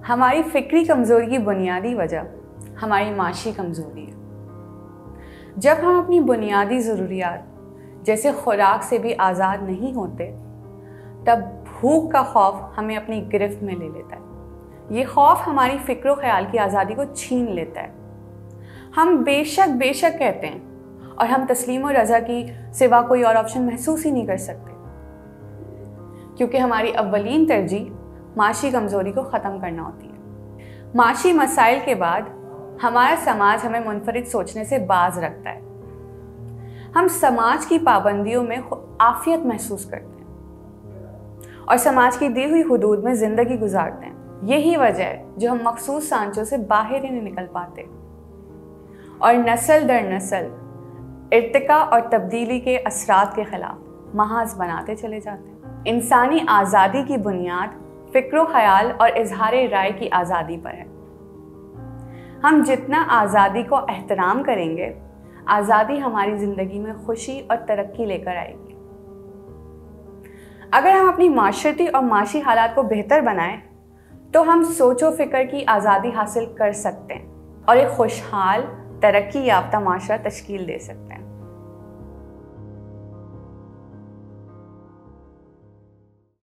ہماری فکری کمزوری کی بنیادی وجہ ہماری معاشی کمزوری ہے۔ جب ہم اپنی بنیادی ضروریات جیسے خوراک سے بھی آزاد نہیں ہوتے، تب بھوک کا خوف ہمیں اپنی گرفت میں لے لیتا ہے۔ یہ خوف ہماری فکر و خیال کی آزادی کو چھین لیتا ہے۔ ہم بے شک کہتے ہیں اور ہم تسلیم و رضا کی سوا کوئی اور آپشن محسوس ہی نہیں کر سکتے، کیونکہ ہماری اولین ترجیح معاشی کمزوری کو ختم کرنا ہوتی ہے۔ معاشی مسائل کے بعد ہمارا سماج ہمیں منفرد سوچنے سے باز رکھتا ہے۔ ہم سماج کی پابندیوں میں عافیت محسوس کرتے ہیں اور سماج کی دی ہوئی حدود میں زندگی گزارتے ہیں۔ یہی وجہ ہے جو ہم مخصوص سانچوں سے باہر ہی نہیں نکل پاتے اور نسل در نسل ارتقاء اور تبدیلی کے اثرات کے خلاف محاذ بناتے چلے جاتے ہیں۔ انسانی آزادی کی بنیاد فکر و خیال اور اظہار رائے کی آزادی پر ہے۔ ہم جتنا آزادی کو احترام کریں گے، آزادی ہماری زندگی میں خوشی اور ترقی لے کر آئے گی۔ اگر ہم اپنی معاشرتی اور معاشی حالات کو بہتر بنائیں تو ہم سوچ و فکر کی آزادی حاصل کر سکتے ہیں اور ایک خوشحال ترقی یافتہ معاشرہ تشکیل دے سکتے ہیں۔